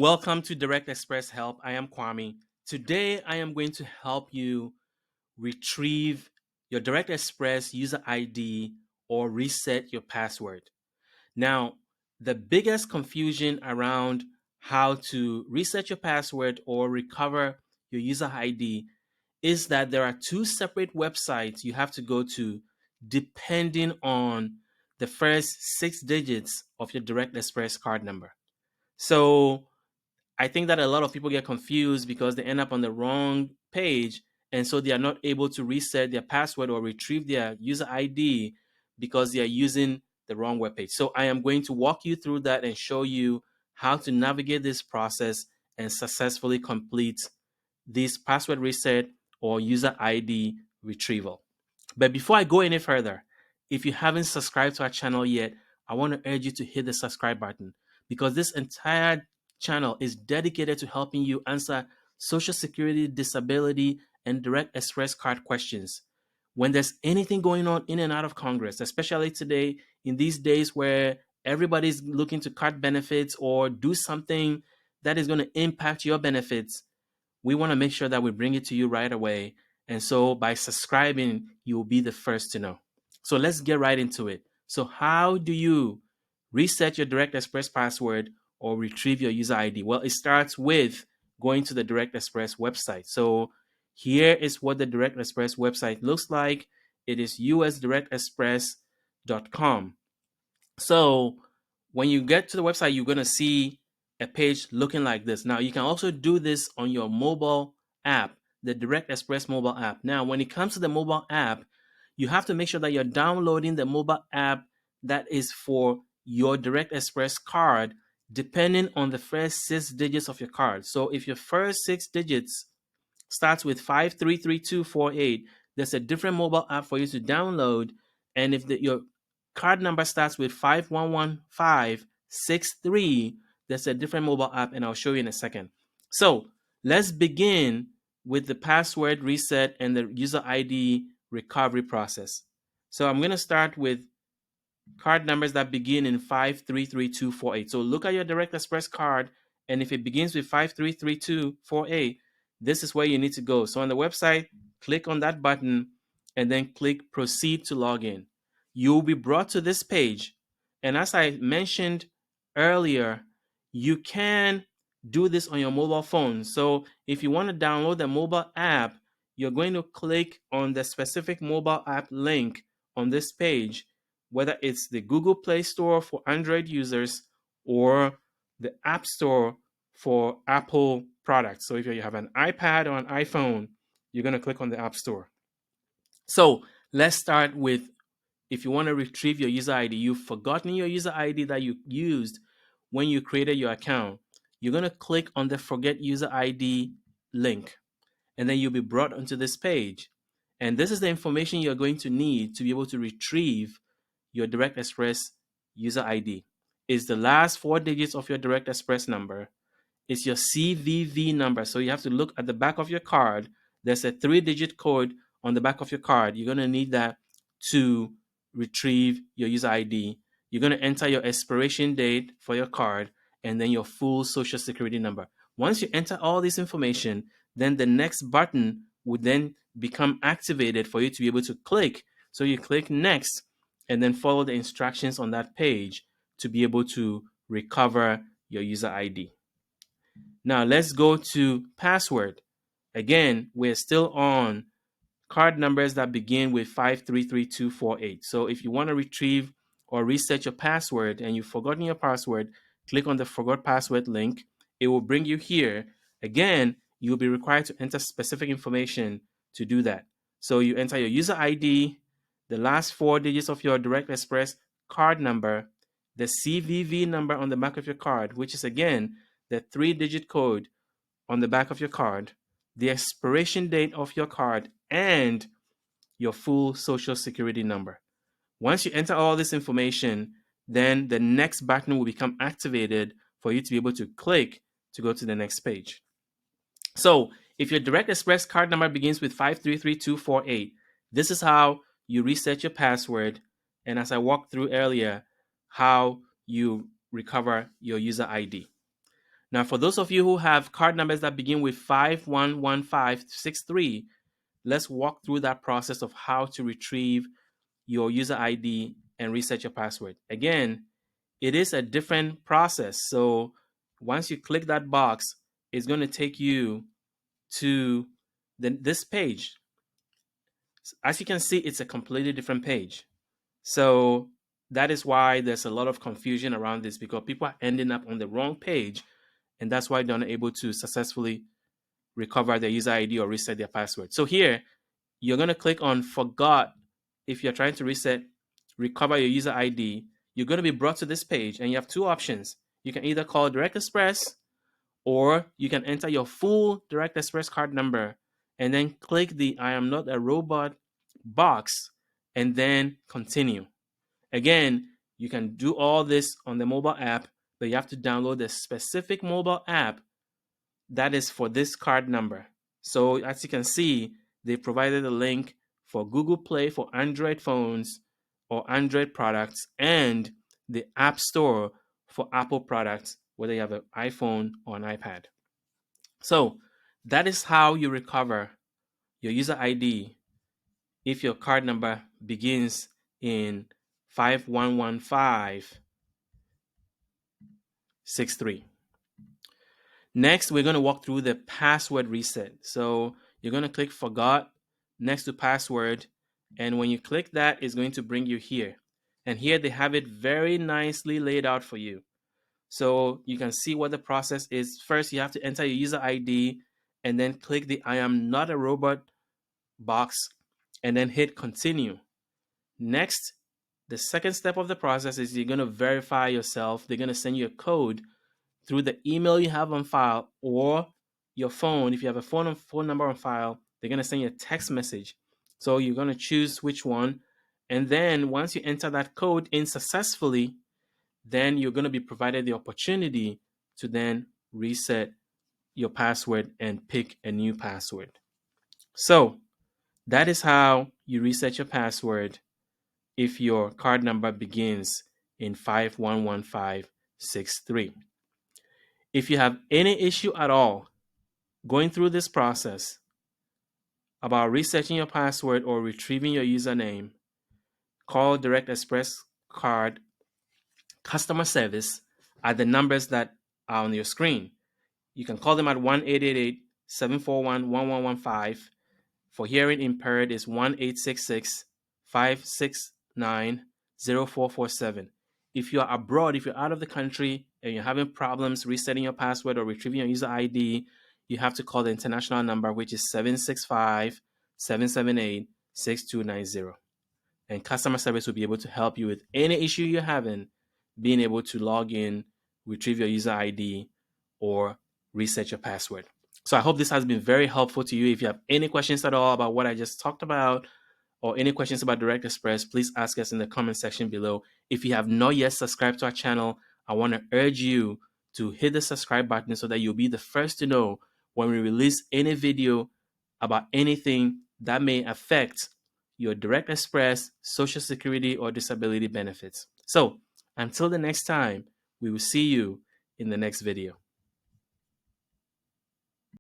Welcome to Direct Express Help. I am Kwame. Today, I am going to help you retrieve your Direct Express user ID or reset your password. Now, the biggest confusion around how to reset your password or recover your user ID is that there are two separate websites you have to go to depending on the first 6 digits of your Direct Express card number. So, I think that a lot of people get confused because they end up on the wrong page, and so they are not able to reset their password or retrieve their user ID because they are using the wrong webpage. So I am going to walk you through that and show you how to navigate this process and successfully complete this password reset or user ID retrieval. But before I go any further, if you haven't subscribed to our channel yet, I want to urge you to hit the subscribe button because this entire channel is dedicated to helping you answer Social Security, disability, and Direct Express card questions. When there's anything going on in and out of Congress, especially today, in these days where everybody's looking to cut benefits or do something that is going to impact your benefits, we want to make sure that we bring it to you right away. And so by subscribing, you will be the first to know. So let's get right into it. So how do you reset your Direct Express password or retrieve your user ID? Well, it starts with going to the Direct Express website. So here is what the Direct Express website looks like. It is usdirectexpress.com. So when you get to the website, you're going to see a page looking like this. Now, you can also do this on your mobile app, the Direct Express mobile app. Now, when it comes to the mobile app, you have to make sure that you're downloading the mobile app that is for your Direct Express card, depending on the first 6 digits of your card. So if your first 6 digits starts with 533248, there's a different mobile app for you to download. And if your card number starts with 511563, there's a different mobile app, and I'll show you in a second. So let's begin with the password reset and the user ID recovery process. So I'm going to start with card numbers that begin in 533248. So look at your Direct Express card, and if it begins with 533248, this is where you need to go. So on the website, click on that button and then click proceed to log in. You'll be brought to this page. And as I mentioned earlier, you can do this on your mobile phone. So if you want to download the mobile app, you're going to click on the specific mobile app link on this page, whether it's the Google Play Store for Android users or the App Store for Apple products. So if you have an iPad or an iPhone, you're going to click on the App Store. So let's start with, if you want to retrieve your user ID, you've forgotten your user ID that you used when you created your account, you're going to click on the Forget User ID link, and then you'll be brought onto this page. And this is the information you're going to need to be able to retrieve your Direct Express user ID. It's the last 4 digits of your Direct Express number. It's your CVV number. So you have to look at the back of your card. There's a 3-digit code on the back of your card. You're going to need that to retrieve your user ID. You're going to enter your expiration date for your card and then your full Social Security number. Once you enter all this information, then the next button would then become activated for you to be able to click. So you click next and then follow the instructions on that page to be able to recover your user ID. Now let's go to password. Again, we're still on card numbers that begin with 533248. So if you want to retrieve or reset your password and you've forgotten your password, click on the Forgot Password link. It will bring you here. Again, you'll be required to enter specific information to do that. So you enter your user ID, the last 4 digits of your Direct Express card number, the CVV number on the back of your card, which is again the 3-digit code on the back of your card, the expiration date of your card, and your full Social Security number. Once you enter all this information, then the next button will become activated for you to be able to click to go to the next page. So if your Direct Express card number begins with 533248, this is how you reset your password. And as I walked through earlier, how you recover your user ID. Now, for those of you who have card numbers that begin with 511563, let's walk through that process of how to retrieve your user ID and reset your password. Again, it is a different process. So once you click that box, it's going to take you to this page. As you can see, it's a completely different page. So that is why there's a lot of confusion around this, because people are ending up on the wrong page, and that's why they're not able to successfully recover their user ID or reset their password. So here, you're going to click on forgot. If you're trying to recover your user ID, you're going to be brought to this page, and you have two options. You can either call Direct Express, or you can enter your full Direct Express card number and then click the I am not a robot box and then continue. Again, you can do all this on the mobile app, but you have to download the specific mobile app that is for this card number. So as you can see, they provided a link for Google Play for Android phones or Android products, and the App Store for Apple products, whether you have an iPhone or an iPad. So that is how you recover your user ID if your card number begins in 511563. Next, we're going to walk through the password reset. So you're going to click forgot next to password. And when you click that, it's going to bring you here. And here they have it very nicely laid out for you. So you can see what the process is. First, you have to enter your user ID and then click the I am not a robot box and then hit continue. Next, the second step of the process is you're going to verify yourself. They're going to send you a code through the email you have on file or your phone. If you have a phone number on file, they're going to send you a text message. So you're going to choose which one. And then once you enter that code in successfully, then you're going to be provided the opportunity to then reset your password and pick a new password. So that is how you reset your password if your card number begins in 511563. If you have any issue at all going through this process about resetting your password or retrieving your username, call Direct Express Card customer service at the numbers that are on your screen. You can call them at 1-888-741-1115. For hearing impaired is 1-866-569-0447. If you're abroad, if you're out of the country and you're having problems resetting your password or retrieving your user ID, you have to call the international number, which is 765-778-6290. And customer service will be able to help you with any issue you're having, being able to log in, retrieve your user ID, or reset your password. So I hope this has been very helpful to you. If you have any questions at all about what I just talked about, or any questions about Direct Express, please ask us in the comment section below. If you have not yet subscribed to our channel, I want to urge you to hit the subscribe button so that you'll be the first to know when we release any video about anything that may affect your Direct Express, Social Security, or disability benefits. So until the next time, we will see you in the next video.